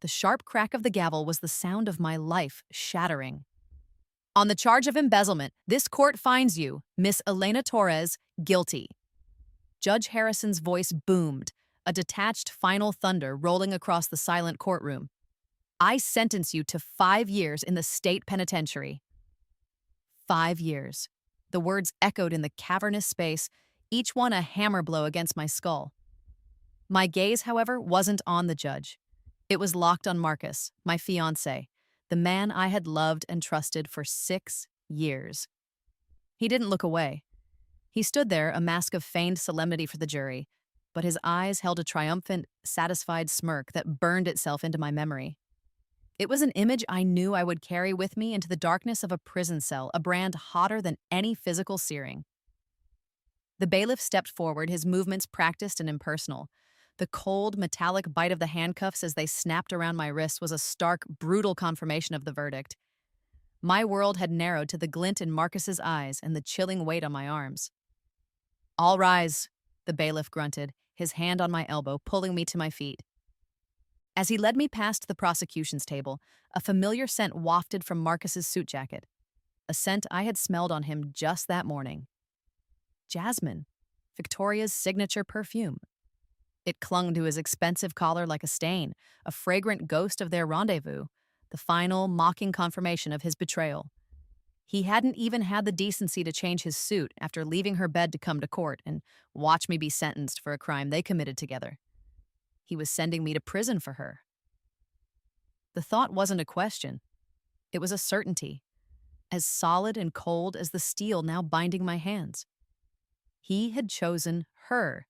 The sharp crack of the gavel was the sound of my life shattering. On the charge of embezzlement, this court finds you, Miss Elena Torres, guilty. Judge Harrison's voice boomed, a detached final thunder rolling across the silent courtroom. I sentence you to 5 years in the state penitentiary. 5 years. The words echoed in the cavernous space, each one a hammer blow against my skull. My gaze, however, wasn't on the judge. It was locked on Marcus, my fiancé, the man I had loved and trusted for 6 years. He didn't look away. He stood there, a mask of feigned solemnity for the jury, but his eyes held a triumphant, satisfied smirk that burned itself into my memory. It was an image I knew I would carry with me into the darkness of a prison cell, a brand hotter than any physical searing. The bailiff stepped forward, his movements practiced and impersonal. The cold, metallic bite of the handcuffs as they snapped around my wrists was a stark, brutal confirmation of the verdict. My world had narrowed to the glint in Marcus's eyes and the chilling weight on my arms. "All rise," the bailiff grunted, his hand on my elbow, pulling me to my feet. As he led me past the prosecution's table, a familiar scent wafted from Marcus's suit jacket, a scent I had smelled on him just that morning. Jasmine, Victoria's signature perfume. It clung to his expensive collar like a stain, a fragrant ghost of their rendezvous, the final, mocking confirmation of his betrayal. He hadn't even had the decency to change his suit after leaving her bed to come to court and watch me be sentenced for a crime they committed together. He was sending me to prison for her. The thought wasn't a question. It was a certainty, as solid and cold as the steel now binding my hands. He had chosen her,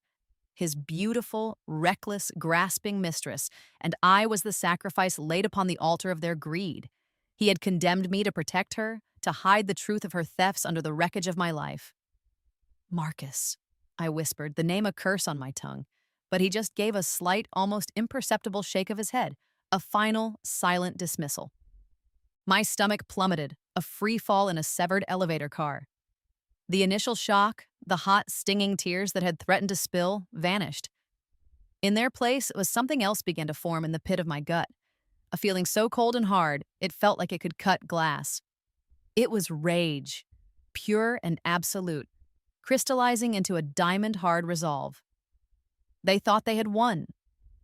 his beautiful, reckless, grasping mistress, and I was the sacrifice laid upon the altar of their greed. He had condemned me to protect her, to hide the truth of her thefts under the wreckage of my life. "Marcus," I whispered, the name a curse on my tongue, but he just gave a slight, almost imperceptible shake of his head, a final, silent dismissal. My stomach plummeted, a free fall in a severed elevator car. The initial shock, the hot, stinging tears that had threatened to spill, vanished. In their place was something else began to form in the pit of my gut, a feeling so cold and hard it felt like it could cut glass. It was rage, pure and absolute, crystallizing into a diamond-hard resolve. They thought they had won.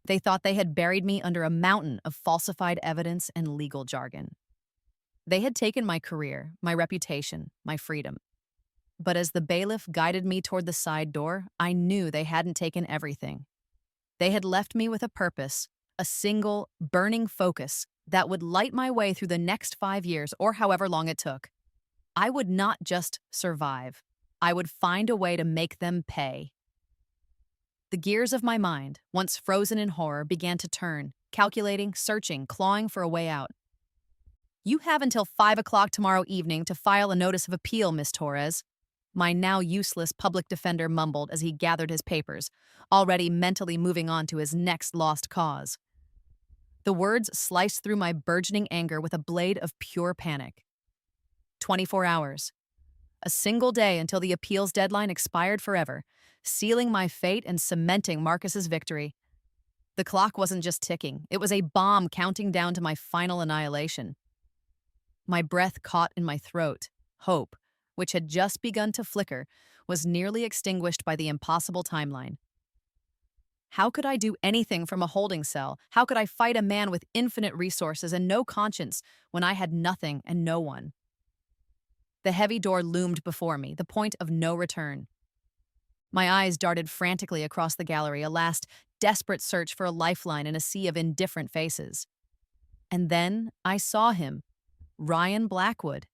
They thought they had buried me under a mountain of falsified evidence and legal jargon. They had taken my career, my reputation, my freedom. But as the bailiff guided me toward the side door, I knew they hadn't taken everything. They had left me with a purpose, a single, burning focus that would light my way through the next 5 years or however long it took. I would not just survive. I would find a way to make them pay. The gears of my mind, once frozen in horror, began to turn, calculating, searching, clawing for a way out. "You have until 5 o'clock tomorrow evening to file a notice of appeal, Miss Torres," my now useless public defender mumbled as he gathered his papers, already mentally moving on to his next lost cause. The words sliced through my burgeoning anger with a blade of pure panic. 24 hours. A single day until the appeals deadline expired forever, sealing my fate and cementing Marcus's victory. The clock wasn't just ticking, it was a bomb counting down to my final annihilation. My breath caught in my throat. Hope, which had just begun to flicker, was nearly extinguished by the impossible timeline. How could I do anything from a holding cell? How could I fight a man with infinite resources and no conscience when I had nothing and no one? The heavy door loomed before me, the point of no return. My eyes darted frantically across the gallery, a last desperate search for a lifeline in a sea of indifferent faces. And then I saw him, Ryan Blackwood.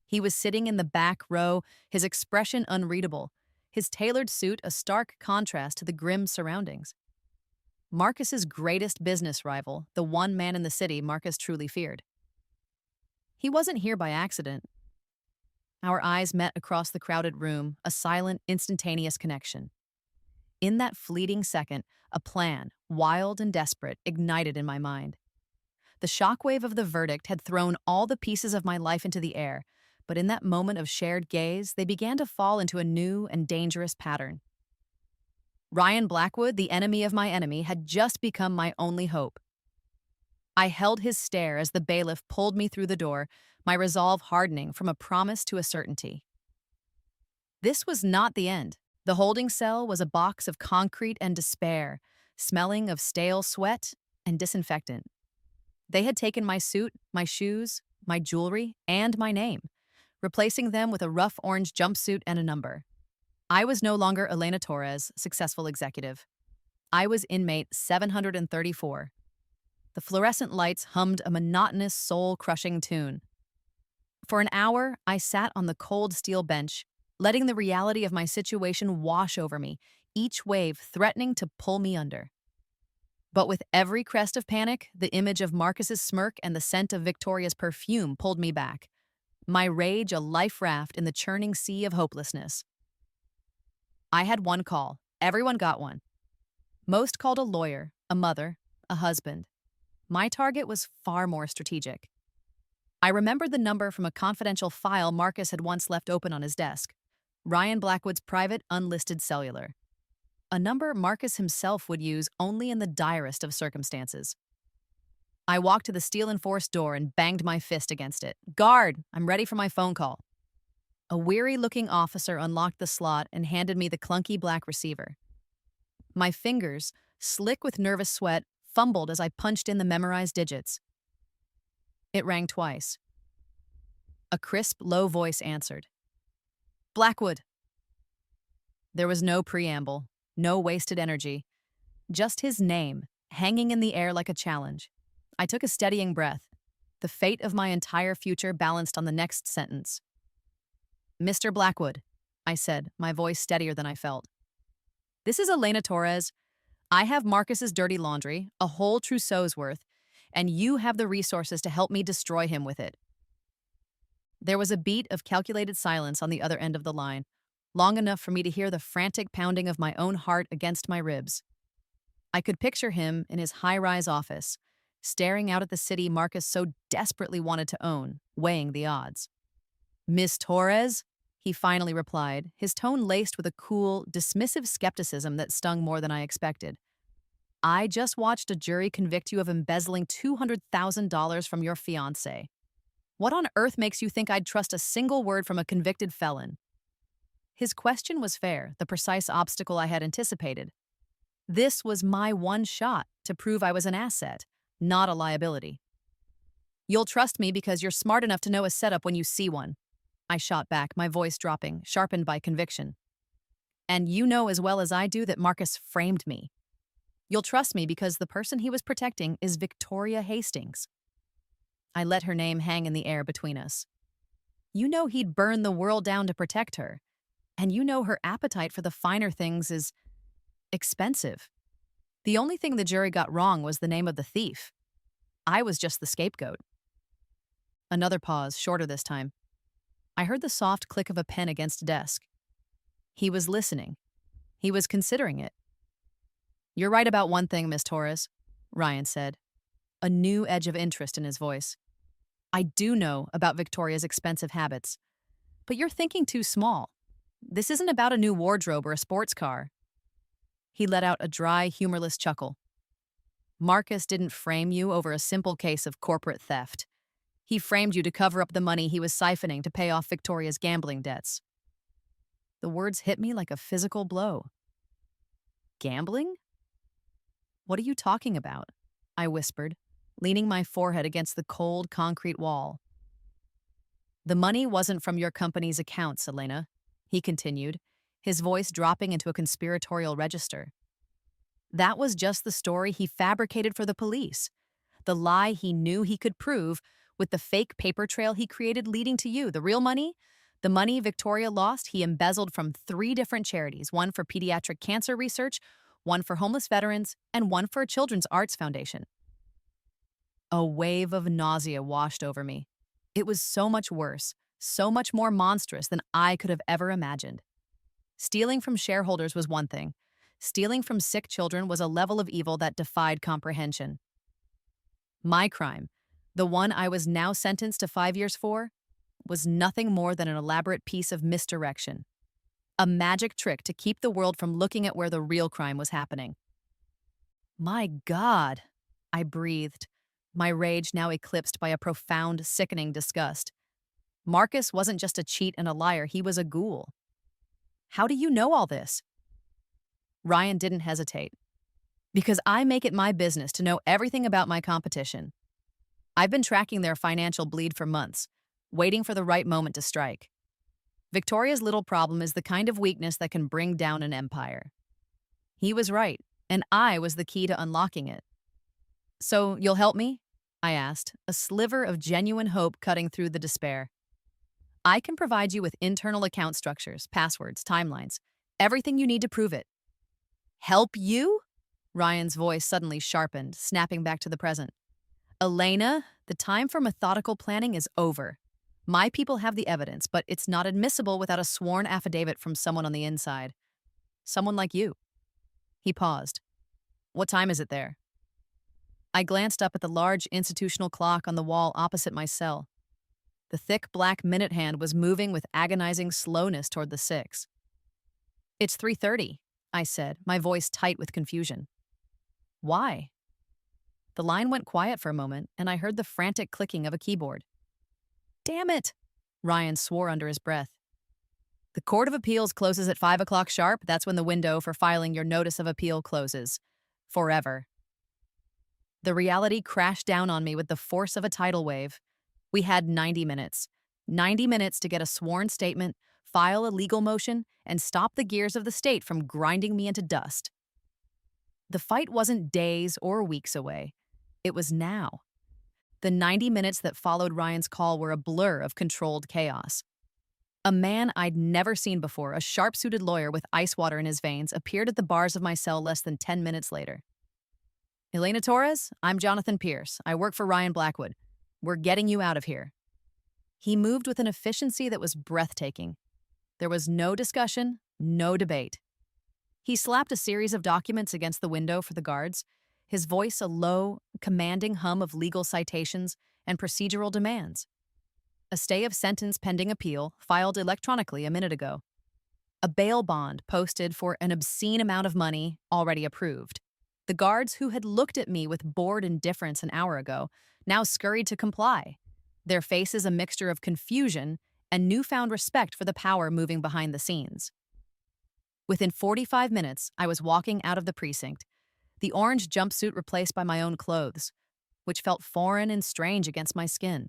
He was sitting in the back row, his expression unreadable, his tailored suit a stark contrast to the grim surroundings. Marcus's greatest business rival, the one man in the city Marcus truly feared. He wasn't here by accident. Our eyes met across the crowded room, a silent, instantaneous connection. In that fleeting second, a plan, wild and desperate, ignited in my mind. The shockwave of the verdict had thrown all the pieces of my life into the air, but in that moment of shared gaze, they began to fall into a new and dangerous pattern. Ryan Blackwood, the enemy of my enemy, had just become my only hope. I held his stare as the bailiff pulled me through the door, my resolve hardening from a promise to a certainty. This was not the end. The holding cell was a box of concrete and despair, smelling of stale sweat and disinfectant. They had taken my suit, my shoes, my jewelry, and my name, replacing them with a rough orange jumpsuit and a number. I was no longer Elena Torres, successful executive. I was inmate 734. The fluorescent lights hummed a monotonous, soul-crushing tune. For an hour, I sat on the cold steel bench, letting the reality of my situation wash over me, each wave threatening to pull me under. But with every crest of panic, the image of Marcus's smirk and the scent of Victoria's perfume pulled me back, my rage a life raft in the churning sea of hopelessness. I had one call. Everyone got one. Most called a lawyer, a mother, a husband. My target was far more strategic. I remembered the number from a confidential file Marcus had once left open on his desk. Ryan Blackwood's private, unlisted cellular. A number Marcus himself would use only in the direst of circumstances. I walked to the steel-enforced door and banged my fist against it. "Guard, I'm ready for my phone call." A weary-looking officer unlocked the slot and handed me the clunky black receiver. My fingers, slick with nervous sweat, fumbled as I punched in the memorized digits. It rang twice. A crisp, low voice answered. "Blackwood." There was no preamble, no wasted energy, just his name, hanging in the air like a challenge. I took a steadying breath. The fate of my entire future balanced on the next sentence. "Mr. Blackwood," I said, my voice steadier than I felt. "This is Elena Torres. I have Marcus's dirty laundry, a whole trousseau's worth, and you have the resources to help me destroy him with it." There was a beat of calculated silence on the other end of the line, long enough for me to hear the frantic pounding of my own heart against my ribs. I could picture him in his high-rise office, staring out at the city Marcus so desperately wanted to own, weighing the odds. "Miss Torres?" he finally replied, his tone laced with a cool, dismissive skepticism that stung more than I expected. "I just watched a jury convict you of embezzling $200,000 from your fiancé. What on earth makes you think I'd trust a single word from a convicted felon?" His question was fair, the precise obstacle I had anticipated. This was my one shot to prove I was an asset, not a liability. "You'll trust me because you're smart enough to know a setup when you see one," I shot back, my voice dropping, sharpened by conviction. "And you know as well as I do that Marcus framed me. You'll trust me because the person he was protecting is Victoria Hastings." I let her name hang in the air between us. "You know he'd burn the world down to protect her. And you know her appetite for the finer things is expensive. The only thing the jury got wrong was the name of the thief. I was just the scapegoat." Another pause, shorter this time. I heard the soft click of a pen against a desk. He was listening. He was considering it. "You're right about one thing, Miss Torres," Ryan said, a new edge of interest in his voice. "I do know about Victoria's expensive habits. But you're thinking too small. This isn't about a new wardrobe or a sports car." He let out a dry, humorless chuckle. "Marcus didn't frame you over a simple case of corporate theft. He framed you to cover up the money he was siphoning to pay off Victoria's gambling debts." The words hit me like a physical blow. "Gambling? What are you talking about?" I whispered, leaning my forehead against the cold concrete wall. "The money wasn't from your company's accounts, Elena," he continued, his voice dropping into a conspiratorial register. "That was just the story he fabricated for the police, the lie he knew he could prove with the fake paper trail he created leading to you. The real money, the money Victoria lost, he embezzled from 3 different charities, one for pediatric cancer research, one for homeless veterans, and one for a children's arts foundation." A wave of nausea washed over me. It was so much worse, so much more monstrous than I could have ever imagined. Stealing from shareholders was one thing. Stealing from sick children was a level of evil that defied comprehension. My crime, the one I was now sentenced to 5 years for, was nothing more than an elaborate piece of misdirection. A magic trick to keep the world from looking at where the real crime was happening. "My God," I breathed, my rage now eclipsed by a profound, sickening disgust. Marcus wasn't just a cheat and a liar, he was a ghoul. How do you know all this? Ryan didn't hesitate. Because I make it my business to know everything about my competition. I've been tracking their financial bleed for months, waiting for the right moment to strike. Victoria's little problem is the kind of weakness that can bring down an empire. He was right, and I was the key to unlocking it. So, you'll help me? I asked, a sliver of genuine hope cutting through the despair. I can provide you with internal account structures, passwords, timelines, everything you need to prove it. Help you? Ryan's voice suddenly sharpened, snapping back to the present. Elena, the time for methodical planning is over. My people have the evidence, but it's not admissible without a sworn affidavit from someone on the inside. Someone like you. He paused. What time is it there? I glanced up at the large institutional clock on the wall opposite my cell. The thick black minute hand was moving with agonizing slowness toward the 6. It's 3:30, I said, my voice tight with confusion. Why? The line went quiet for a moment, and I heard the frantic clicking of a keyboard. Damn it! Ryan swore under his breath. The Court of Appeals closes at 5 o'clock sharp. That's when the window for filing your notice of appeal closes. Forever. The reality crashed down on me with the force of a tidal wave. We had 90 minutes. 90 minutes to get a sworn statement, file a legal motion, and stop the gears of the state from grinding me into dust. The fight wasn't days or weeks away. It was now. The 90 minutes that followed Ryan's call were a blur of controlled chaos. A man I'd never seen before, a sharp-suited lawyer with ice water in his veins, appeared at the bars of my cell less than 10 minutes later. Elena Torres, I'm Jonathan Pierce. I work for Ryan Blackwood. We're getting you out of here. He moved with an efficiency that was breathtaking. There was no discussion, no debate. He slapped a series of documents against the window for the guards, his voice a low, commanding hum of legal citations and procedural demands. A stay of sentence pending appeal, filed electronically a minute ago. A bail bond posted for an obscene amount of money, already approved. The guards who had looked at me with bored indifference an hour ago now scurried to comply, their faces a mixture of confusion and newfound respect for the power moving behind the scenes. Within 45 minutes, I was walking out of the precinct, the orange jumpsuit replaced by my own clothes, which felt foreign and strange against my skin.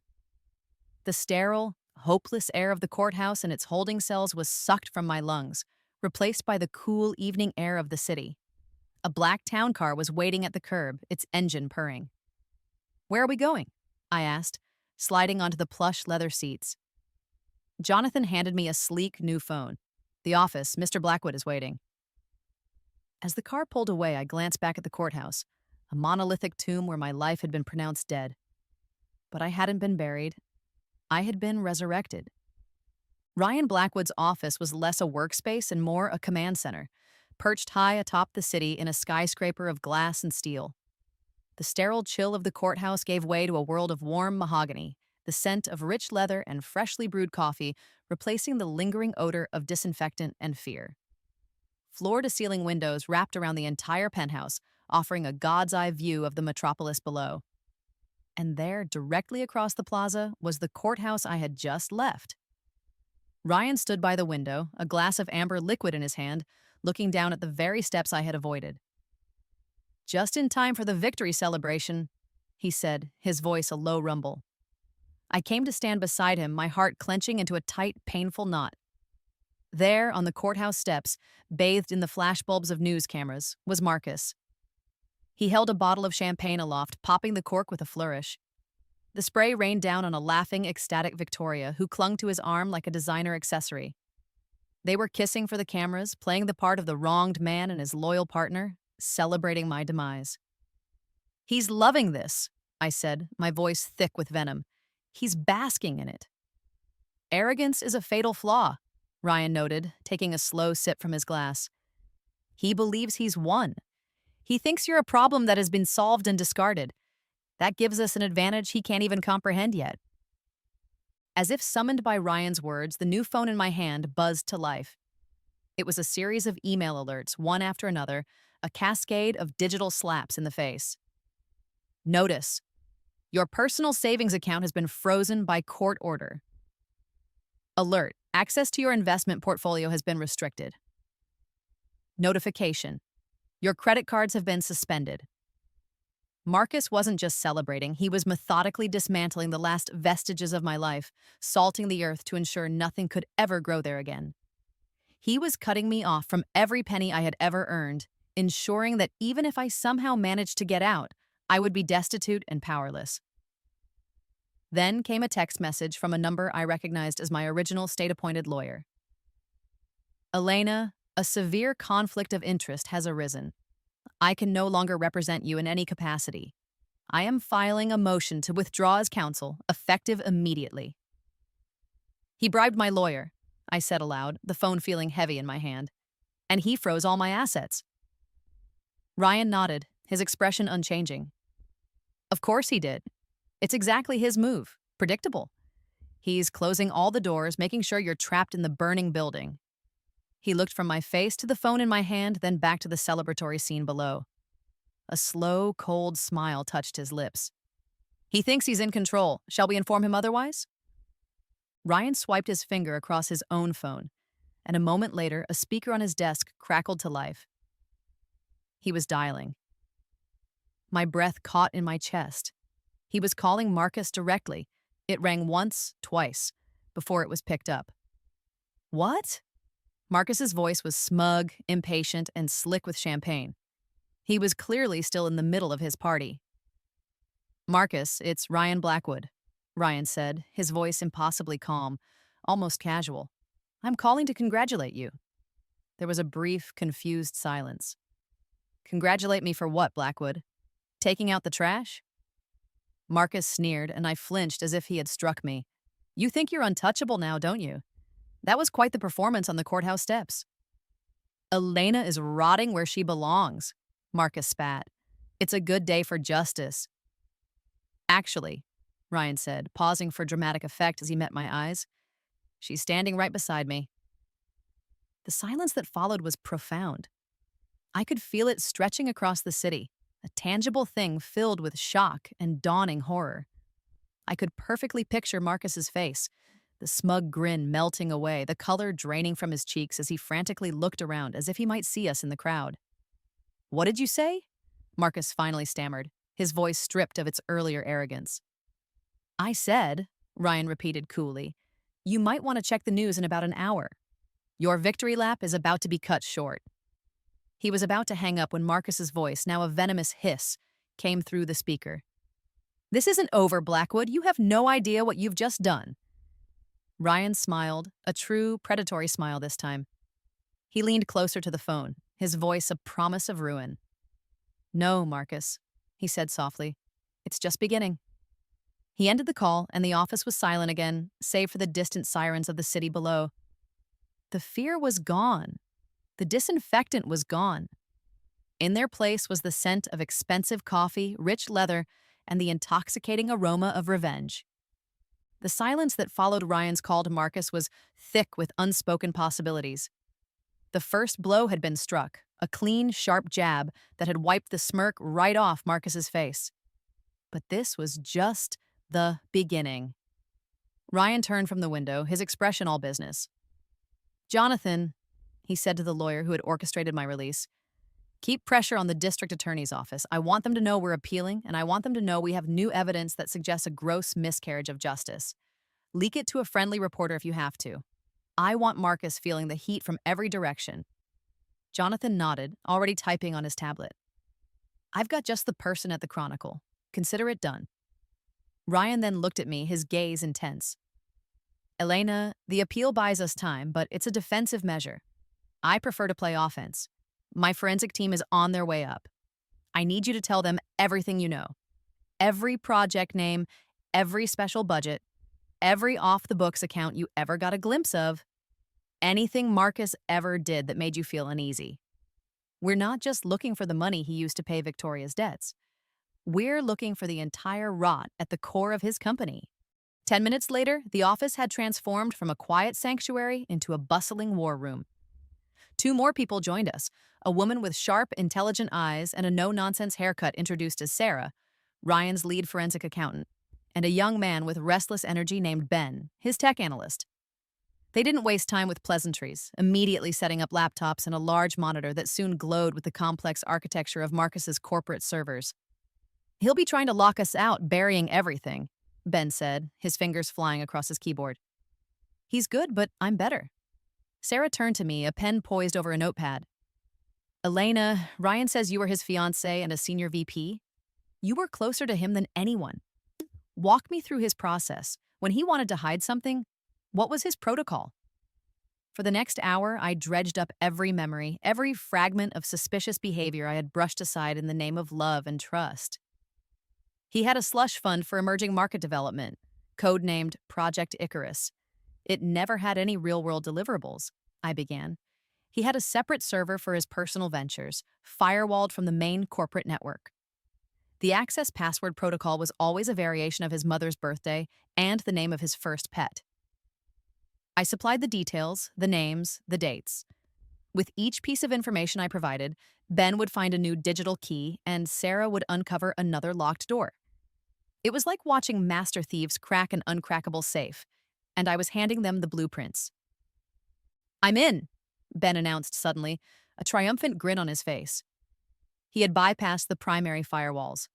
The sterile, hopeless air of the courthouse and its holding cells was sucked from my lungs, replaced by the cool evening air of the city. A black town car was waiting at the curb, its engine purring. Where are we going? I asked, sliding onto the plush leather seats. Jonathan handed me a sleek new phone. The office, Mr. Blackwood is waiting. As the car pulled away, I glanced back at the courthouse, a monolithic tomb where my life had been pronounced dead. But I hadn't been buried. I had been resurrected. Ryan Blackwood's office was less a workspace and more a command center, perched high atop the city in a skyscraper of glass and steel. The sterile chill of the courthouse gave way to a world of warm mahogany, the scent of rich leather and freshly brewed coffee replacing the lingering odor of disinfectant and fear. Floor-to-ceiling windows wrapped around the entire penthouse, offering a god's-eye view of the metropolis below. And there, directly across the plaza, was the courthouse I had just left. Ryan stood by the window, a glass of amber liquid in his hand, looking down at the very steps I had avoided. Just in time for the victory celebration, he said, his voice a low rumble. I came to stand beside him, my heart clenching into a tight, painful knot. There, on the courthouse steps, bathed in the flashbulbs of news cameras, was Marcus. He held a bottle of champagne aloft, popping the cork with a flourish. The spray rained down on a laughing, ecstatic Victoria, who clung to his arm like a designer accessory. They were kissing for the cameras, playing the part of the wronged man and his loyal partner, celebrating my demise. He's loving this, I said, my voice thick with venom. He's basking in it. Arrogance is a fatal flaw, Ryan noted, taking a slow sip from his glass. He believes he's won. He thinks you're a problem that has been solved and discarded. That gives us an advantage he can't even comprehend yet. As if summoned by Ryan's words, the new phone in my hand buzzed to life. It was a series of email alerts, one after another, a cascade of digital slaps in the face. Notice. Your personal savings account has been frozen by court order. Alert. Access to your investment portfolio has been restricted. Notification. Your credit cards have been suspended. Marcus wasn't just celebrating, he was methodically dismantling the last vestiges of my life, salting the earth to ensure nothing could ever grow there again. He was cutting me off from every penny I had ever earned, ensuring that even if I somehow managed to get out, I would be destitute and powerless. Then came a text message from a number I recognized as my original state-appointed lawyer. Elena, a severe conflict of interest has arisen. I can no longer represent you in any capacity. I am filing a motion to withdraw as counsel, effective immediately. He bribed my lawyer, I said aloud, the phone feeling heavy in my hand, and he froze all my assets. Ryan nodded, his expression unchanging. Of course he did. It's exactly his move. Predictable. He's closing all the doors, making sure you're trapped in the burning building. He looked from my face to the phone in my hand, then back to the celebratory scene below. A slow, cold smile touched his lips. He thinks he's in control. Shall we inform him otherwise? Ryan swiped his finger across his own phone, and a moment later, a speaker on his desk crackled to life. He was dialing. My breath caught in my chest. He was calling Marcus directly. It rang once, twice, before it was picked up. What? Marcus's voice was smug, impatient, and slick with champagne. He was clearly still in the middle of his party. Marcus, it's Ryan Blackwood, Ryan said, his voice impossibly calm, almost casual. I'm calling to congratulate you. There was a brief, confused silence. Congratulate me for what, Blackwood? Taking out the trash? Marcus sneered, and I flinched as if he had struck me. You think you're untouchable now, don't you? That was quite the performance on the courthouse steps. Elena is rotting where she belongs, Marcus spat. It's a good day for justice. Actually, Ryan said, pausing for dramatic effect as he met my eyes, she's standing right beside me. The silence that followed was profound. I could feel it stretching across the city, a tangible thing filled with shock and dawning horror. I could perfectly picture Marcus's face, the smug grin melting away, the color draining from his cheeks as he frantically looked around as if he might see us in the crowd. What did you say? Marcus finally stammered, his voice stripped of its earlier arrogance. I said, Ryan repeated coolly, you might want to check the news in about an hour. Your victory lap is about to be cut short. He was about to hang up when Marcus's voice, now a venomous hiss, came through the speaker. This isn't over, Blackwood. You have no idea what you've just done. Ryan smiled, a true, predatory smile this time. He leaned closer to the phone, his voice a promise of ruin. No, Marcus, he said softly. It's just beginning. He ended the call, and the office was silent again, save for the distant sirens of the city below. The fear was gone. The disinfectant was gone. In their place was the scent of expensive coffee, rich leather, and the intoxicating aroma of revenge. The silence that followed Ryan's call to Marcus was thick with unspoken possibilities. The first blow had been struck, a clean, sharp jab that had wiped the smirk right off Marcus's face. But this was just the beginning. Ryan turned from the window, his expression all business. Jonathan, he said to the lawyer who had orchestrated my release, keep pressure on the district attorney's office. I want them to know we're appealing, and I want them to know we have new evidence that suggests a gross miscarriage of justice. Leak it to a friendly reporter if you have to. I want Marcus feeling the heat from every direction. Jonathan nodded, already typing on his tablet. I've got just the person at the Chronicle. Consider it done. Ryan then looked at me, his gaze intense. Elena, the appeal buys us time, but it's a defensive measure. I prefer to play offense. My forensic team is on their way up. I need you to tell them everything you know. Every project name, every special budget, every off-the-books account you ever got a glimpse of. Anything Marcus ever did that made you feel uneasy. We're not just looking for the money he used to pay Victoria's debts. We're looking for the entire rot at the core of his company. 10 minutes later, the office had transformed from a quiet sanctuary into a bustling war room. 2 more people joined us, a woman with sharp, intelligent eyes and a no-nonsense haircut introduced as Sarah, Ryan's lead forensic accountant, and a young man with restless energy named Ben, his tech analyst. They didn't waste time with pleasantries, immediately setting up laptops and a large monitor that soon glowed with the complex architecture of Marcus's corporate servers. "He'll be trying to lock us out, burying everything," Ben said, his fingers flying across his keyboard. "He's good, but I'm better." Sarah turned to me, a pen poised over a notepad. "Elena, Ryan says you were his fiancée and a senior VP. You were closer to him than anyone. Walk me through his process. When he wanted to hide something, what was his protocol?" For the next hour, I dredged up every memory, every fragment of suspicious behavior I had brushed aside in the name of love and trust. He had a slush fund for emerging market development, codenamed Project Icarus. It never had any real-world deliverables, I began. He had a separate server for his personal ventures, firewalled from the main corporate network. The access password protocol was always a variation of his mother's birthday and the name of his first pet. I supplied the details, the names, the dates. With each piece of information I provided, Ben would find a new digital key and Sarah would uncover another locked door. It was like watching master thieves crack an uncrackable safe, and I was handing them the blueprints. "I'm in," Ben announced suddenly, a triumphant grin on his face. He had bypassed the primary firewalls.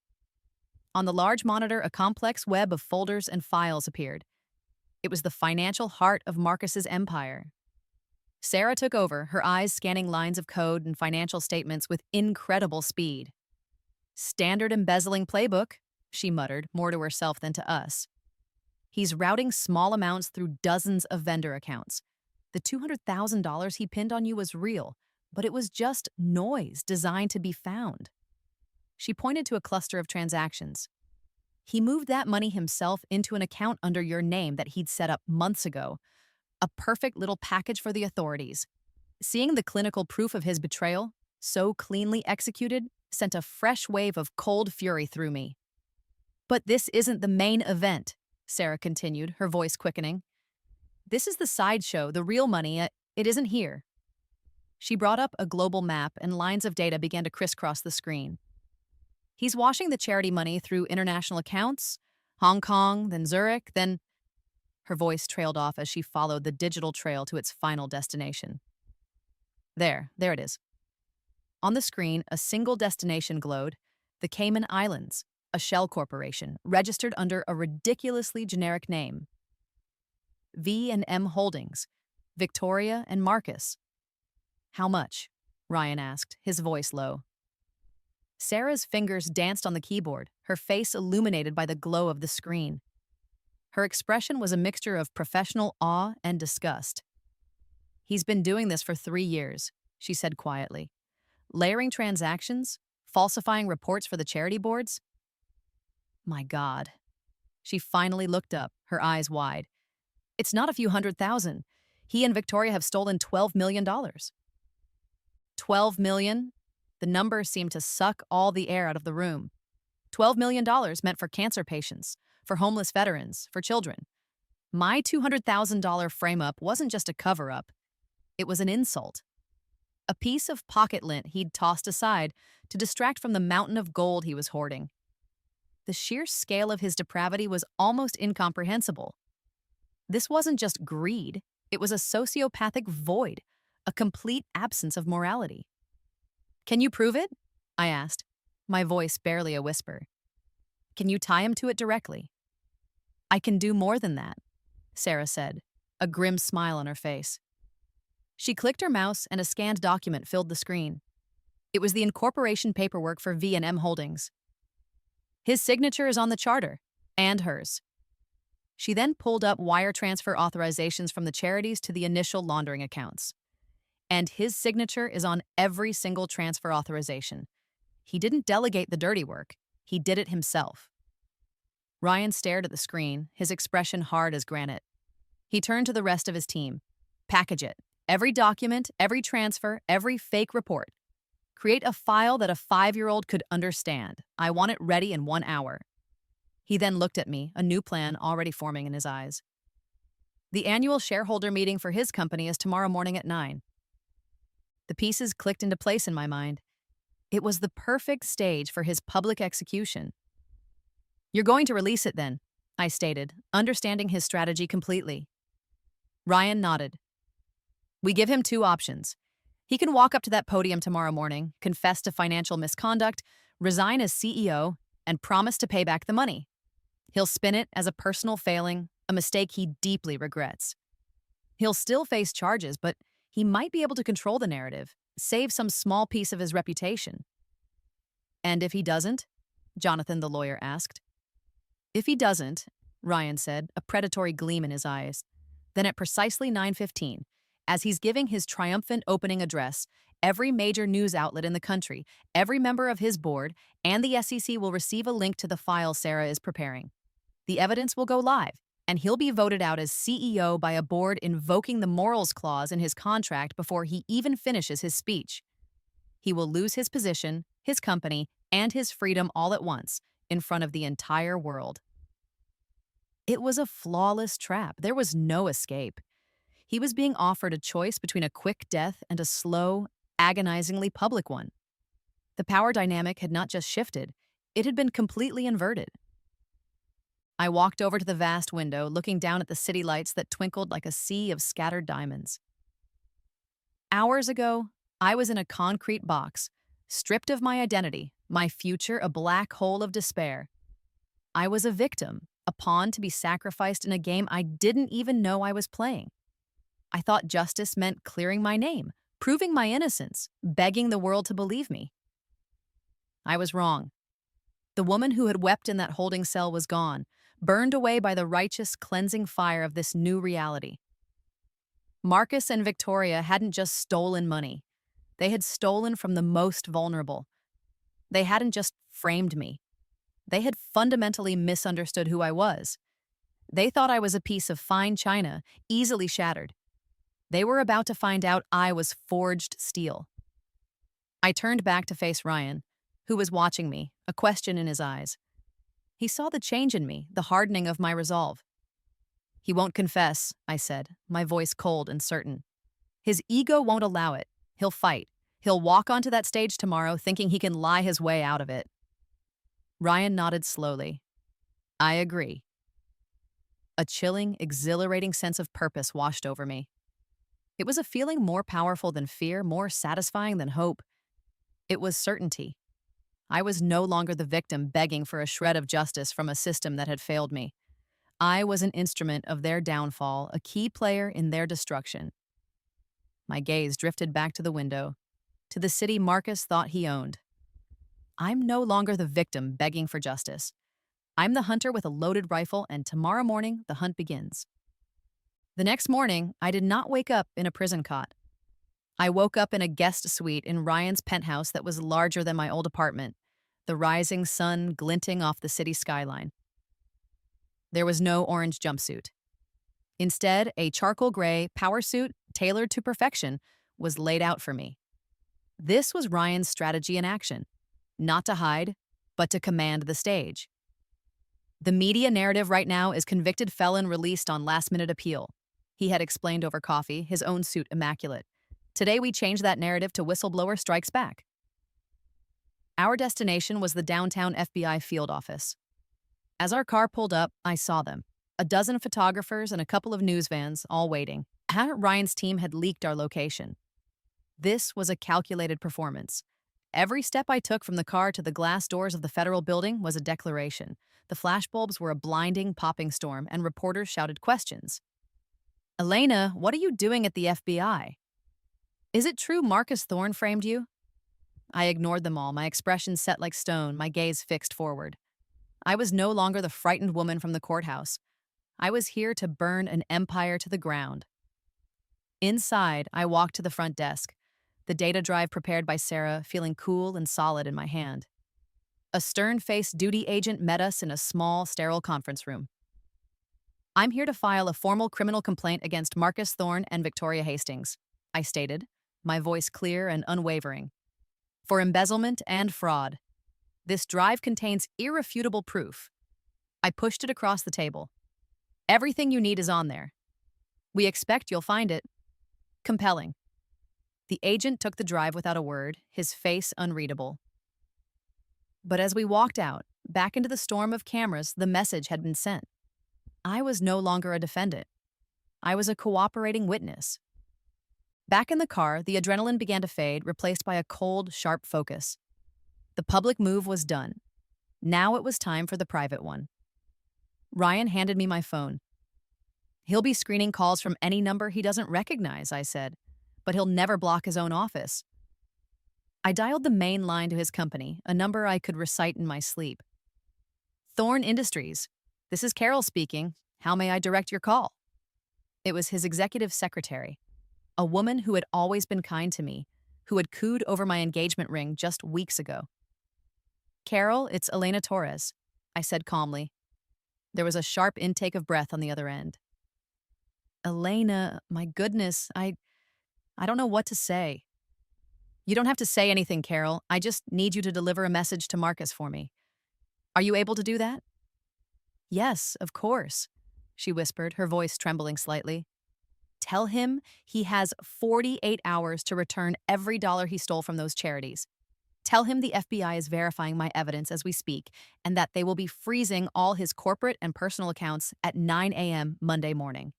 On the large monitor, a complex web of folders and files appeared. It was the financial heart of Marcus's empire. Sarah took over, her eyes scanning lines of code and financial statements with incredible speed. "Standard embezzling playbook," she muttered, more to herself than to us. "He's routing small amounts through dozens of vendor accounts. The $200,000 he pinned on you was real, but it was just noise designed to be found." She pointed to a cluster of transactions. "He moved that money himself into an account under your name that he'd set up months ago. A perfect little package for the authorities." Seeing the clinical proof of his betrayal, so cleanly executed, sent a fresh wave of cold fury through me. "But this isn't the main event," Sarah continued, her voice quickening. "This is the sideshow, the real money. It isn't here." She brought up a global map and lines of data began to crisscross the screen. "He's washing the charity money through international accounts, Hong Kong, then Zurich, then—" Her voice trailed off as she followed the digital trail to its final destination. There it is. On the screen, a single destination glowed, the Cayman Islands, a shell corporation, registered under a ridiculously generic name. V&M Holdings, Victoria and Marcus. "How much?" Ryan asked, his voice low. Sarah's fingers danced on the keyboard, her face illuminated by the glow of the screen. Her expression was a mixture of professional awe and disgust. "He's been doing this for 3 years," she said quietly. "Layering transactions, falsifying reports for the charity boards." My God. She finally looked up, her eyes wide. "It's not a few $100,000. He and Victoria have stolen $12 million. $12 million? The number seemed to suck all the air out of the room. $12 million meant for cancer patients, for homeless veterans, for children. My $200,000 frame-up wasn't just a cover-up. It was an insult. A piece of pocket lint he'd tossed aside to distract from the mountain of gold he was hoarding. The sheer scale of his depravity was almost incomprehensible. This wasn't just greed, it was a sociopathic void, a complete absence of morality. "Can you prove it?" I asked, my voice barely a whisper. "Can you tie him to it directly?" "I can do more than that," Sarah said, a grim smile on her face. She clicked her mouse and a scanned document filled the screen. It was the incorporation paperwork for V&M Holdings. "His signature is on the charter, and hers." She then pulled up wire transfer authorizations from the charities to the initial laundering accounts. "And his signature is on every single transfer authorization. He didn't delegate the dirty work, he did it himself." Ryan stared at the screen, his expression hard as granite. He turned to the rest of his team. "Package it. Every document, every transfer, every fake report. Create a file that a 5-year-old could understand. I want it ready in 1 hour." He then looked at me, a new plan already forming in his eyes. "The annual shareholder meeting for his company is tomorrow morning at 9. The pieces clicked into place in my mind. It was the perfect stage for his public execution. You're going to release it then, I stated, understanding his strategy completely. Ryan nodded. We give him two options. He can walk up to that podium tomorrow morning, confess to financial misconduct, resign as CEO, and promise to pay back the money. He'll spin it as a personal failing, a mistake he deeply regrets. He'll still face charges, but he might be able to control the narrative, save some small piece of his reputation. And if he doesn't? Jonathan the lawyer asked. If he doesn't, Ryan said, a predatory gleam in his eyes, then at precisely 9:15, as he's giving his triumphant opening address, every major news outlet in the country, every member of his board, and the SEC will receive a link to the file Sarah is preparing. The evidence will go live, and he'll be voted out as CEO by a board invoking the morals clause in his contract before he even finishes his speech. He will lose his position, his company, and his freedom all at once, in front of the entire world. It was a flawless trap. There was no escape. He was being offered a choice between a quick death and a slow, agonizingly public one. The power dynamic had not just shifted, it had been completely inverted. I walked over to the vast window, looking down at the city lights that twinkled like a sea of scattered diamonds. Hours ago, I was in a concrete box, stripped of my identity, my future a black hole of despair. I was a victim, a pawn to be sacrificed in a game I didn't even know I was playing. I thought justice meant clearing my name, proving my innocence, begging the world to believe me. I was wrong. The woman who had wept in that holding cell was gone, burned away by the righteous, cleansing fire of this new reality. Marcus and Victoria hadn't just stolen money. They had stolen from the most vulnerable. They hadn't just framed me. They had fundamentally misunderstood who I was. They thought I was a piece of fine china, easily shattered. They were about to find out I was forged steel. I turned back to face Ryan, who was watching me, a question in his eyes. He saw the change in me, the hardening of my resolve. He won't confess, I said, my voice cold and certain. His ego won't allow it. He'll fight. He'll walk onto that stage tomorrow thinking he can lie his way out of it. Ryan nodded slowly. I agree. A chilling, exhilarating sense of purpose washed over me. It was a feeling more powerful than fear, more satisfying than hope. It was certainty. I was no longer the victim begging for a shred of justice from a system that had failed me. I was an instrument of their downfall, a key player in their destruction. My gaze drifted back to the window, to the city Marcus thought he owned. I'm no longer the victim begging for justice. I'm the hunter with a loaded rifle, and tomorrow morning, the hunt begins. The next morning, I did not wake up in a prison cot. I woke up in a guest suite in Ryan's penthouse that was larger than my old apartment, the rising sun glinting off the city skyline. There was no orange jumpsuit. Instead, a charcoal gray power suit, tailored to perfection, was laid out for me. This was Ryan's strategy in action. Not to hide, but to command the stage. The media narrative right now is convicted felon released on last-minute appeal. He had explained over coffee, his own suit immaculate. Today we changed that narrative to whistleblower strikes back. Our destination was the downtown FBI field office. As our car pulled up, I saw them. A dozen photographers and a couple of news vans, all waiting. Ryan's team had leaked our location. This was a calculated performance. Every step I took from the car to the glass doors of the federal building was a declaration. The flashbulbs were a blinding, popping storm, and reporters shouted questions. Elena, what are you doing at the FBI? Is it true Marcus Thorne framed you? I ignored them all, my expression set like stone, my gaze fixed forward. I was no longer the frightened woman from the courthouse. I was here to burn an empire to the ground. Inside, I walked to the front desk, the data drive prepared by Sarah feeling cool and solid in my hand. A stern-faced duty agent met us in a small, sterile conference room. I'm here to file a formal criminal complaint against Marcus Thorne and Victoria Hastings, I stated, my voice clear and unwavering. For embezzlement and fraud. This drive contains irrefutable proof. I pushed it across the table. Everything you need is on there. We expect you'll find it compelling. The agent took the drive without a word, his face unreadable. But as we walked out, back into the storm of cameras, the message had been sent. I was no longer a defendant. I was a cooperating witness. Back in the car, the adrenaline began to fade, replaced by a cold, sharp focus. The public move was done. Now it was time for the private one. Ryan handed me my phone. He'll be screening calls from any number he doesn't recognize, I said, but he'll never block his own office. I dialed the main line to his company, a number I could recite in my sleep. Thorn Industries. This is Carol speaking. How may I direct your call? It was his executive secretary, a woman who had always been kind to me, who had cooed over my engagement ring just weeks ago. Carol, it's Elena Torres, I said calmly. There was a sharp intake of breath on the other end. Elena, my goodness, I don't know what to say. You don't have to say anything, Carol. I just need you to deliver a message to Marcus for me. Are you able to do that? Yes, of course, she whispered, her voice trembling slightly. Tell him he has 48 hours to return every dollar he stole from those charities. Tell him the FBI is verifying my evidence as we speak, and that they will be freezing all his corporate and personal accounts at 9 a.m. Monday morning.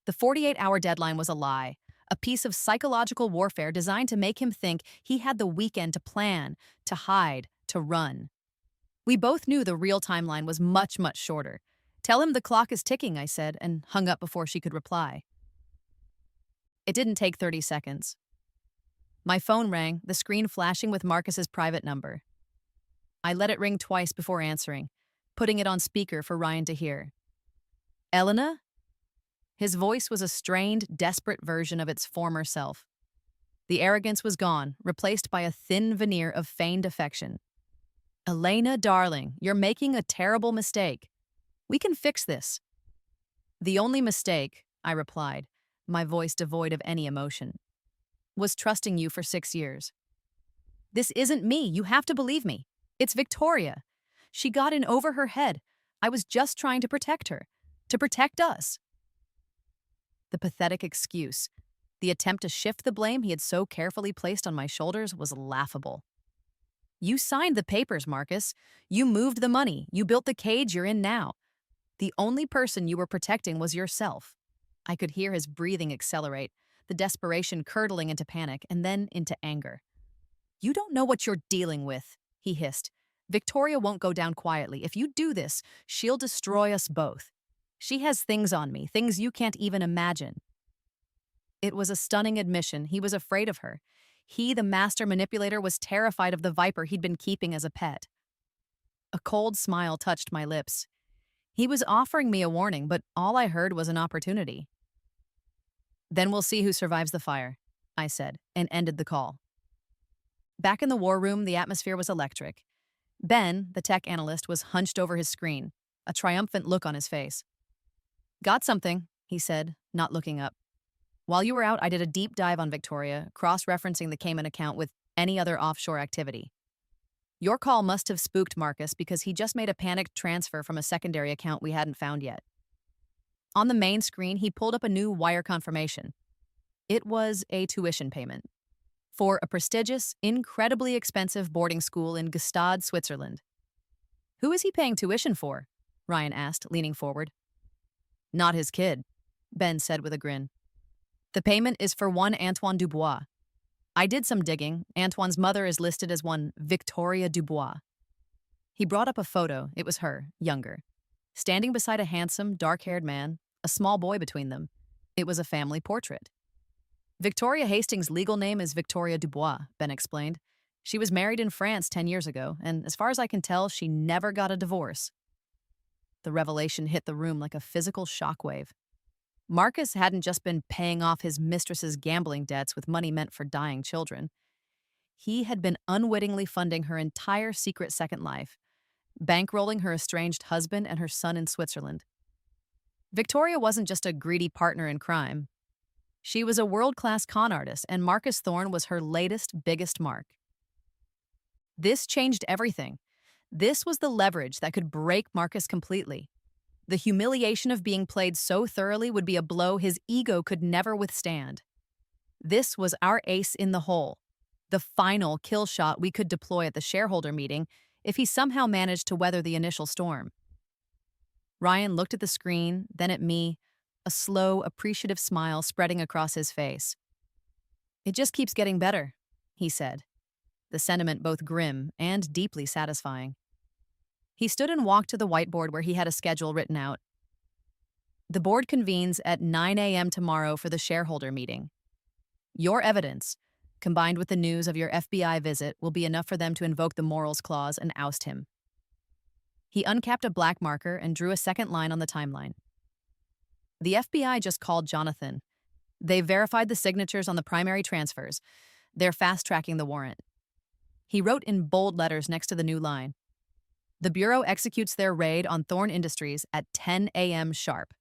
The 48-hour deadline was a lie, a piece of psychological warfare designed to make him think he had the weekend to plan, to hide, to run. We both knew the real timeline was much, much shorter. Tell him the clock is ticking, I said, and hung up before she could reply. It didn't take 30 seconds. My phone rang, the screen flashing with Marcus's private number. I let it ring twice before answering, putting it on speaker for Ryan to hear. Elena? His voice was a strained, desperate version of its former self. The arrogance was gone, replaced by a thin veneer of feigned affection. Elena, darling, you're making a terrible mistake. We can fix this. The only mistake, I replied, my voice devoid of any emotion, was trusting you for 6 years. This isn't me. You have to believe me. It's Victoria. She got in over her head. I was just trying to protect her, to protect us. The pathetic excuse, the attempt to shift the blame he had so carefully placed on my shoulders, was laughable. You signed the papers, Marcus. You moved the money. You built the cage you're in now. The only person you were protecting was yourself. I could hear his breathing accelerate, the desperation curdling into panic and then into anger. You don't know what you're dealing with, he hissed. Victoria won't go down quietly. If you do this, she'll destroy us both. She has things on me, things you can't even imagine. It was a stunning admission. He was afraid of her. He, the master manipulator, was terrified of the viper he'd been keeping as a pet. A cold smile touched my lips. He was offering me a warning, but all I heard was an opportunity. Then we'll see who survives the fire, I said, and ended the call. Back in the war room, the atmosphere was electric. Ben, the tech analyst, was hunched over his screen, a triumphant look on his face. Got something, he said, not looking up. While you were out, I did a deep dive on Victoria, cross-referencing the Cayman account with any other offshore activity. Your call must have spooked Marcus because he just made a panicked transfer from a secondary account we hadn't found yet. On the main screen, he pulled up a new wire confirmation. It was a tuition payment for a prestigious, incredibly expensive boarding school in Gstaad, Switzerland. Who is he paying tuition for? Ryan asked, leaning forward. Not his kid, Ben said with a grin. The payment is for one Antoine Dubois. I did some digging. Antoine's mother is listed as one Victoria Dubois. He brought up a photo. It was her, younger, standing beside a handsome, dark-haired man, a small boy between them. It was a family portrait. Victoria Hastings' legal name is Victoria Dubois, Ben explained. She was married in France 10 years ago, and as far as I can tell, she never got a divorce. The revelation hit the room like a physical shockwave. Marcus hadn't just been paying off his mistress's gambling debts with money meant for dying children. He had been unwittingly funding her entire secret second life, bankrolling her estranged husband and her son in Switzerland. Victoria wasn't just a greedy partner in crime. She was a world-class con artist, and Marcus Thorn was her latest, biggest mark. This changed everything. This was the leverage that could break Marcus completely. The humiliation of being played so thoroughly would be a blow his ego could never withstand. This was our ace in the hole, the final kill shot we could deploy at the shareholder meeting if he somehow managed to weather the initial storm. Ryan looked at the screen, then at me, a slow, appreciative smile spreading across his face. "It just keeps getting better," he said, the sentiment both grim and deeply satisfying. He stood and walked to the whiteboard where he had a schedule written out. "The board convenes at 9 a.m. tomorrow for the shareholder meeting. Your evidence, combined with the news of your FBI visit, will be enough for them to invoke the morals clause and oust him." He uncapped a black marker and drew a second line on the timeline. "The FBI just called Jonathan. They verified the signatures on the primary transfers. They're fast-tracking the warrant." He wrote in bold letters next to the new line. "The Bureau executes their raid on Thorn Industries at 10 a.m. sharp."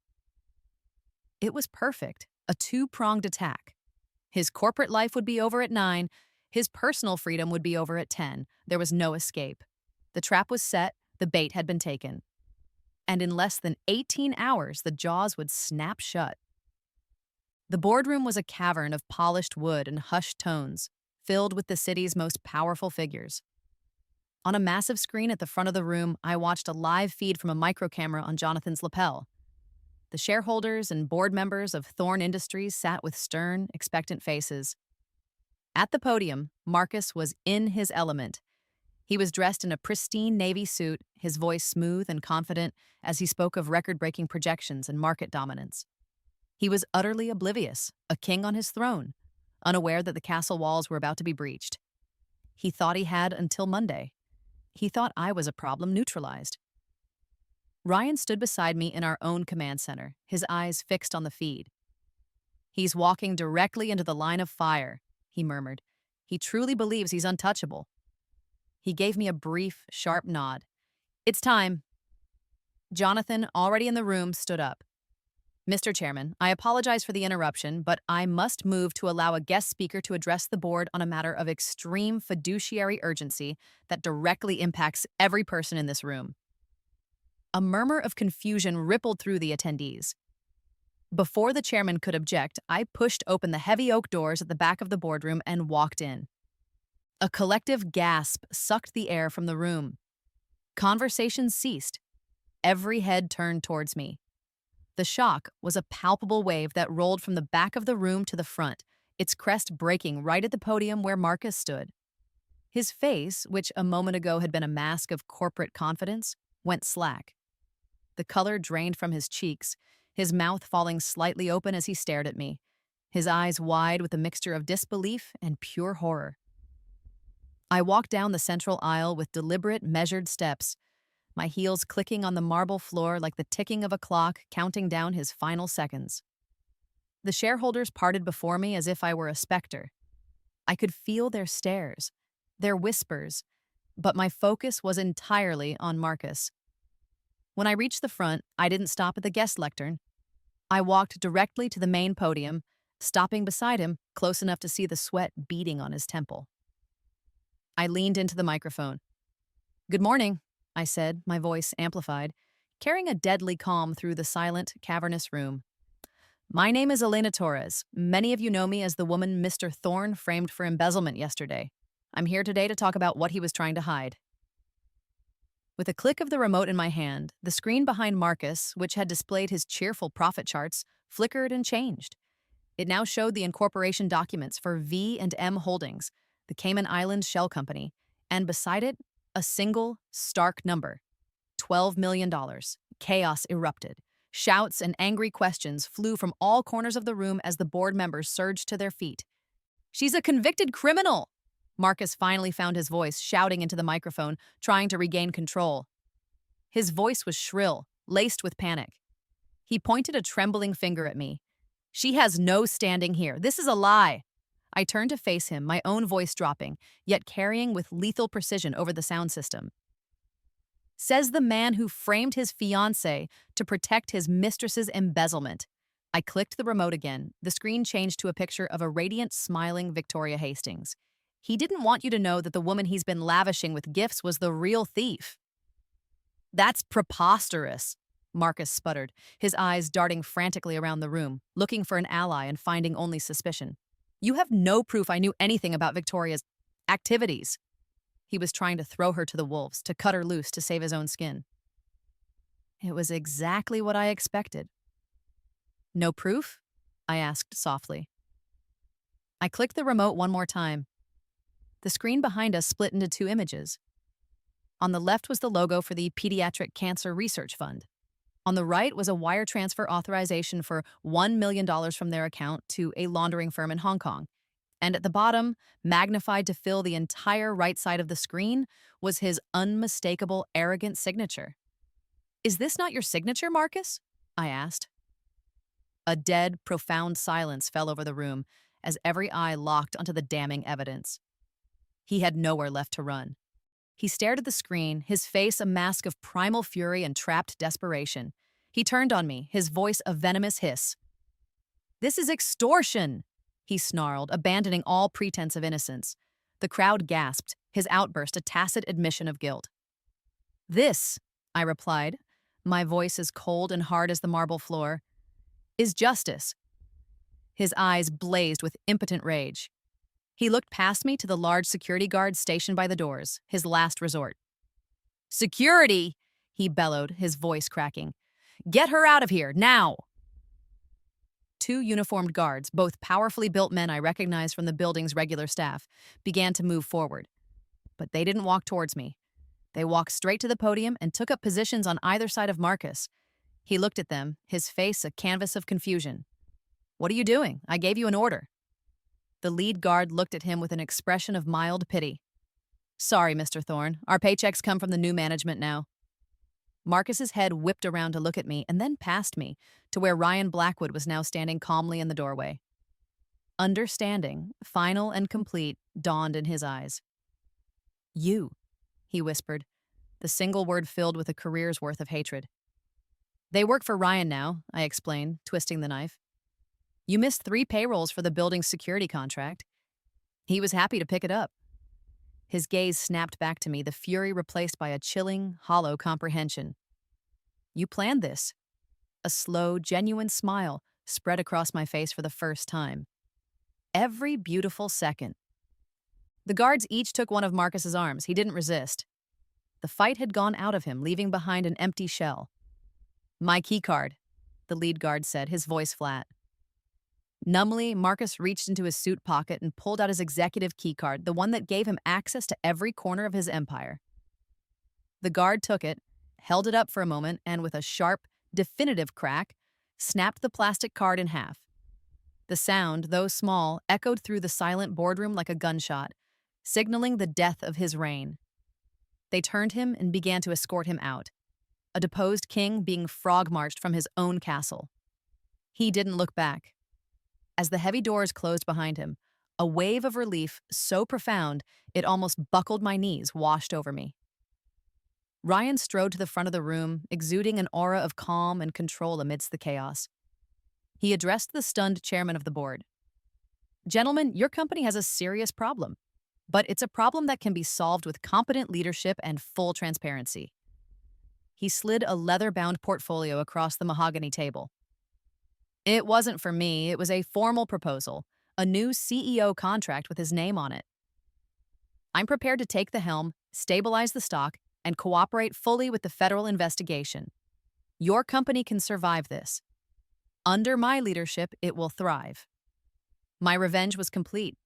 It was perfect, a two-pronged attack. His corporate life would be over at 9, his personal freedom would be over at 10. There was no escape. The trap was set, the bait had been taken. And in less than 18 hours, the jaws would snap shut. The boardroom was a cavern of polished wood and hushed tones, filled with the city's most powerful figures. On a massive screen at the front of the room, I watched a live feed from a microcamera on Jonathan's lapel. The shareholders and board members of Thorn Industries sat with stern, expectant faces. At the podium, Marcus was in his element. He was dressed in a pristine navy suit, his voice smooth and confident as he spoke of record-breaking projections and market dominance. He was utterly oblivious, a king on his throne, unaware that the castle walls were about to be breached. He thought he had until Monday. He thought I was a problem neutralized. Ryan stood beside me in our own command center, his eyes fixed on the feed. "He's walking directly into the line of fire," he murmured. "He truly believes he's untouchable." He gave me a brief, sharp nod. "It's time." Jonathan, already in the room, stood up. "Mr. Chairman, I apologize for the interruption, but I must move to allow a guest speaker to address the board on a matter of extreme fiduciary urgency that directly impacts every person in this room." A murmur of confusion rippled through the attendees. Before the chairman could object, I pushed open the heavy oak doors at the back of the boardroom and walked in. A collective gasp sucked the air from the room. Conversations ceased. Every head turned towards me. The shock was a palpable wave that rolled from the back of the room to the front, its crest breaking right at the podium where Marcus stood. His face, which a moment ago had been a mask of corporate confidence, went slack. The color drained from his cheeks, his mouth falling slightly open as he stared at me, his eyes wide with a mixture of disbelief and pure horror. I walked down the central aisle with deliberate, measured steps, my heels clicking on the marble floor like the ticking of a clock counting down his final seconds. The shareholders parted before me as if I were a specter. I could feel their stares, their whispers, but my focus was entirely on Marcus. When I reached the front, I didn't stop at the guest lectern. I walked directly to the main podium, stopping beside him, close enough to see the sweat beading on his temple. I leaned into the microphone. "Good morning," I said, my voice amplified, carrying a deadly calm through the silent, cavernous room. "My name is Elena Torres. Many of you know me as the woman Mr. Thorn framed for embezzlement yesterday. I'm here today to talk about what he was trying to hide." With a click of the remote in my hand, the screen behind Marcus, which had displayed his cheerful profit charts, flickered and changed. It now showed the incorporation documents for V&M Holdings, the Cayman Islands Shell Company, and beside it, a single, stark number, $12 million. Chaos erupted. Shouts and angry questions flew from all corners of the room as the board members surged to their feet. "She's a convicted criminal!" Marcus finally found his voice, shouting into the microphone, trying to regain control. His voice was shrill, laced with panic. He pointed a trembling finger at me. "She has no standing here. This is a lie." I turned to face him, my own voice dropping, yet carrying with lethal precision over the sound system. "Says the man who framed his fiancée to protect his mistress's embezzlement." I clicked the remote again. The screen changed to a picture of a radiant, smiling Victoria Hastings. "He didn't want you to know that the woman he's been lavishing with gifts was the real thief." "That's preposterous," Marcus sputtered, his eyes darting frantically around the room, looking for an ally and finding only suspicion. "You have no proof I knew anything about Victoria's activities." He was trying to throw her to the wolves, to cut her loose to save his own skin. It was exactly what I expected. No proof? I asked softly. I clicked the remote one more time. The screen behind us split into two images. On the left was the logo for the Pediatric Cancer Research Fund. On the right was a wire transfer authorization for $1 million from their account to a laundering firm in Hong Kong. And at the bottom, magnified to fill the entire right side of the screen, was his unmistakable, arrogant signature. "Is this not your signature, Marcus?" I asked. A dead, profound silence fell over the room as every eye locked onto the damning evidence. He had nowhere left to run. He stared at the screen, his face a mask of primal fury and trapped desperation. He turned on me, his voice a venomous hiss. "This is extortion!" he snarled, abandoning all pretense of innocence. The crowd gasped, his outburst a tacit admission of guilt. "This," I replied, my voice as cold and hard as the marble floor, "is justice." His eyes blazed with impotent rage. He looked past me to the large security guards stationed by the doors, his last resort. "Security!" he bellowed, his voice cracking. "Get her out of here, now!" Two uniformed guards, both powerfully built men I recognized from the building's regular staff, began to move forward. But they didn't walk towards me. They walked straight to the podium and took up positions on either side of Marcus. He looked at them, his face a canvas of confusion. "What are you doing? I gave you an order." The lead guard looked at him with an expression of mild pity. "Sorry, Mr. Thorne. Our paychecks come from the new management now." Marcus's head whipped around to look at me and then past me to where Ryan Blackwood was now standing calmly in the doorway. Understanding, final and complete, dawned in his eyes. "You," he whispered, the single word filled with a career's worth of hatred. "They work for Ryan now," I explained, twisting the knife. "You missed 3 payrolls for the building's security contract." He was happy to pick it up. His gaze snapped back to me, the fury replaced by a chilling, hollow comprehension. "You planned this." A slow, genuine smile spread across my face for the first time. "Every beautiful second." The guards each took one of Marcus's arms. He didn't resist. The fight had gone out of him, leaving behind an empty shell. "My keycard," the lead guard said, his voice flat. Numbly, Marcus reached into his suit pocket and pulled out his executive keycard, the one that gave him access to every corner of his empire. The guard took it, held it up for a moment, and with a sharp, definitive crack, snapped the plastic card in half. The sound, though small, echoed through the silent boardroom like a gunshot, signaling the death of his reign. They turned him and began to escort him out, a deposed king being frog-marched from his own castle. He didn't look back. As the heavy doors closed behind him, a wave of relief so profound it almost buckled my knees washed over me. Ryan strode to the front of the room, exuding an aura of calm and control amidst the chaos. He addressed the stunned chairman of the board. "Gentlemen, your company has a serious problem, but it's a problem that can be solved with competent leadership and full transparency." He slid a leather-bound portfolio across the mahogany table. "It wasn't for me, it was a formal proposal, a new CEO contract with his name on it. I'm prepared to take the helm, stabilize the stock, and cooperate fully with the federal investigation. Your company can survive this. Under my leadership, it will thrive." My revenge was complete.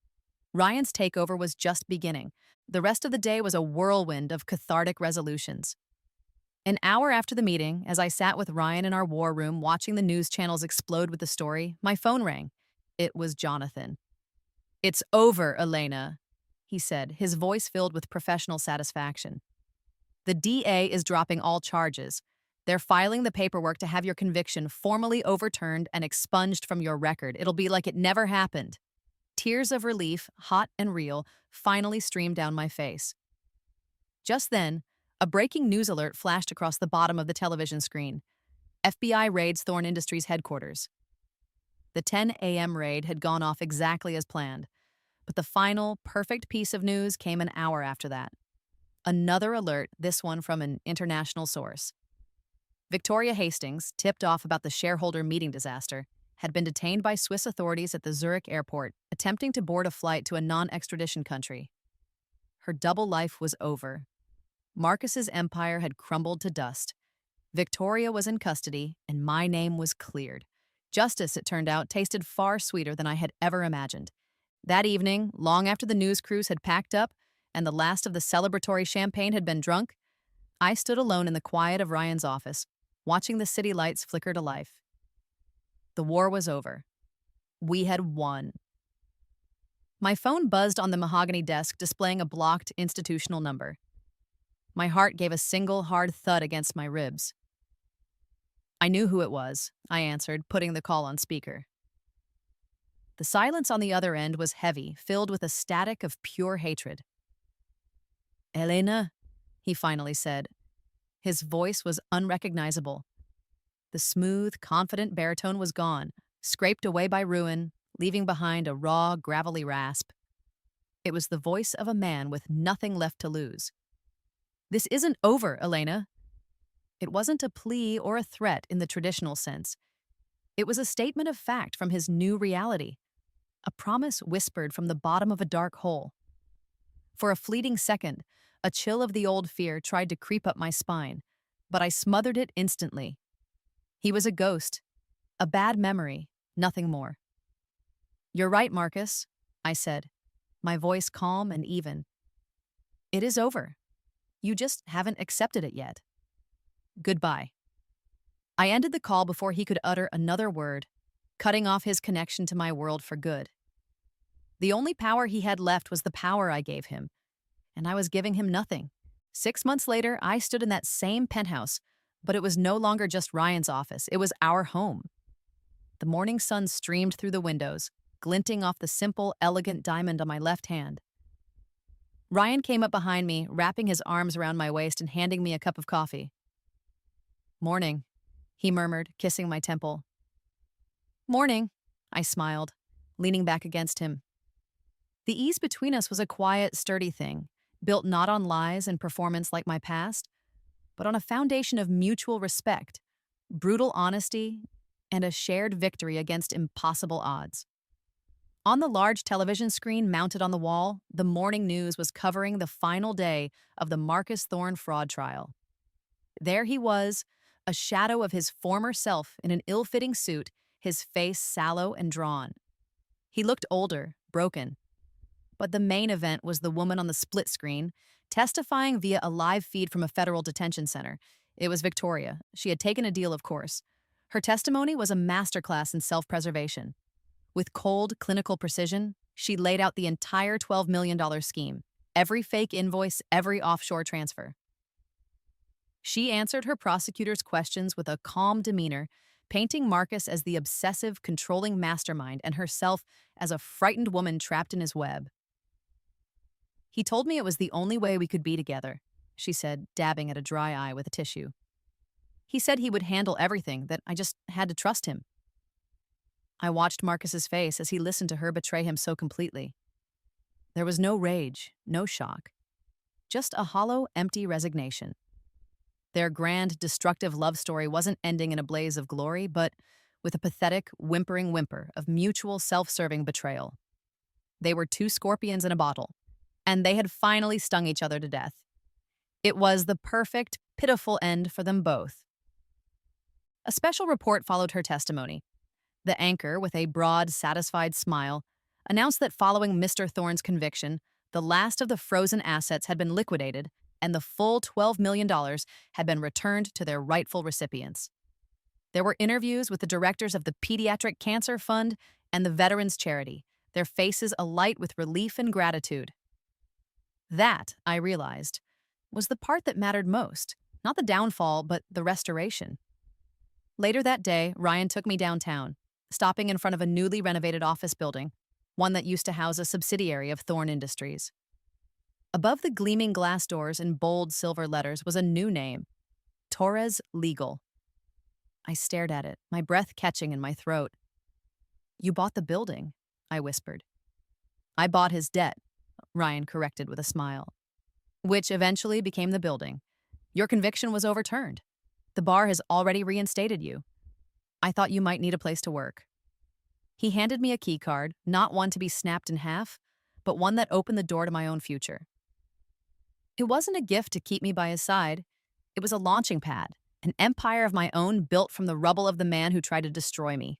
Ryan's takeover was just beginning. The rest of the day was a whirlwind of cathartic resolutions. An hour after the meeting, as I sat with Ryan in our war room watching the news channels explode with the story, my phone rang. It was Jonathan. "It's over, Elena," he said, his voice filled with professional satisfaction. "The DA is dropping all charges. They're filing the paperwork to have your conviction formally overturned and expunged from your record. It'll be like it never happened." Tears of relief, hot and real, finally streamed down my face. Just then, a breaking news alert flashed across the bottom of the television screen. FBI raids Thorne Industries headquarters. The 10 a.m. raid had gone off exactly as planned, but the final, perfect piece of news came an hour after that. Another alert, this one from an international source. Victoria Hastings, tipped off about the shareholder meeting disaster, had been detained by Swiss authorities at the Zurich airport, attempting to board a flight to a non-extradition country. Her double life was over. Marcus's empire had crumbled to dust. Victoria was in custody, and my name was cleared. Justice, it turned out, tasted far sweeter than I had ever imagined. That evening, long after the news crews had packed up and the last of the celebratory champagne had been drunk, I stood alone in the quiet of Ryan's office, watching the city lights flicker to life. The war was over. We had won. My phone buzzed on the mahogany desk, displaying a blocked institutional number. My heart gave a single hard thud against my ribs. I knew who it was, I answered, putting the call on speaker. The silence on the other end was heavy, filled with a static of pure hatred. Elena, he finally said. His voice was unrecognizable. The smooth, confident baritone was gone, scraped away by ruin, leaving behind a raw, gravelly rasp. It was the voice of a man with nothing left to lose. This isn't over, Elena. It wasn't a plea or a threat in the traditional sense. It was a statement of fact from his new reality, a promise whispered from the bottom of a dark hole. For a fleeting second, a chill of the old fear tried to creep up my spine, but I smothered it instantly. He was a ghost, a bad memory, nothing more. You're right, Marcus, I said, my voice calm and even. It is over. You just haven't accepted it yet. Goodbye. I ended the call before he could utter another word, cutting off his connection to my world for good. The only power he had left was the power I gave him, and I was giving him nothing. 6 months later, I stood in that same penthouse, but it was no longer just Ryan's office. It was our home. The morning sun streamed through the windows, glinting off the simple, elegant diamond on my left hand. Ryan came up behind me, wrapping his arms around my waist and handing me a cup of coffee. Morning, he murmured, kissing my temple. Morning, I smiled, leaning back against him. The ease between us was a quiet, sturdy thing, built not on lies and performance like my past, but on a foundation of mutual respect, brutal honesty, and a shared victory against impossible odds. On the large television screen mounted on the wall, the morning news was covering the final day of the Marcus Thorne fraud trial. There he was, a shadow of his former self in an ill-fitting suit, his face sallow and drawn. He looked older, broken. But the main event was the woman on the split screen, testifying via a live feed from a federal detention center. It was Victoria. She had taken a deal, of course. Her testimony was a masterclass in self-preservation. With cold, clinical precision, she laid out the entire $12 million scheme, every fake invoice, every offshore transfer. She answered her prosecutor's questions with a calm demeanor, painting Marcus as the obsessive, controlling mastermind and herself as a frightened woman trapped in his web. He told me it was the only way we could be together, she said, dabbing at a dry eye with a tissue. He said he would handle everything, that I just had to trust him. I watched Marcus's face as he listened to her betray him so completely. There was no rage, no shock, just a hollow, empty resignation. Their grand, destructive love story wasn't ending in a blaze of glory, but with a pathetic, whimpering whimper of mutual self-serving betrayal. They were two scorpions in a bottle, and they had finally stung each other to death. It was the perfect, pitiful end for them both. A special report followed her testimony. The anchor, with a broad, satisfied smile, announced that following Mr. Thorne's conviction, the last of the frozen assets had been liquidated and the full $12 million had been returned to their rightful recipients. There were interviews with the directors of the Pediatric Cancer Fund and the Veterans Charity, their faces alight with relief and gratitude. That, I realized, was the part that mattered most, not the downfall, but the restoration. Later that day, Ryan took me downtown, stopping in front of a newly renovated office building, one that used to house a subsidiary of Thorne Industries. Above the gleaming glass doors in bold silver letters was a new name, Torres Legal. I stared at it, my breath catching in my throat. You bought the building, I whispered. I bought his debt, Ryan corrected with a smile, which eventually became the building. Your conviction was overturned. The bar has already reinstated you. I thought you might need a place to work. He handed me a key card, not one to be snapped in half, but one that opened the door to my own future. It wasn't a gift to keep me by his side. It was a launching pad, an empire of my own built from the rubble of the man who tried to destroy me.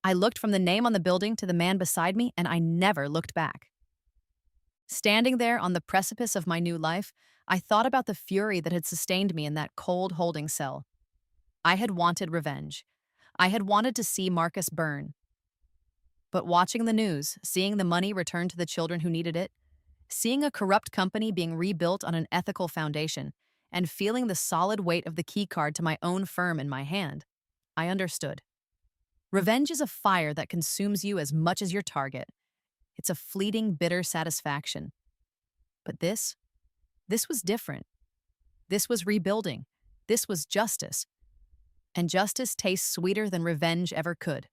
I looked from the name on the building to the man beside me, and I never looked back. Standing there on the precipice of my new life, I thought about the fury that had sustained me in that cold holding cell. I had wanted revenge. I had wanted to see Marcus burn. But watching the news, seeing the money returned to the children who needed it, seeing a corrupt company being rebuilt on an ethical foundation, and feeling the solid weight of the keycard to my own firm in my hand, I understood. Revenge is a fire that consumes you as much as your target. It's a fleeting, bitter satisfaction. But this was different. This was rebuilding. This was justice. And justice tastes sweeter than revenge ever could.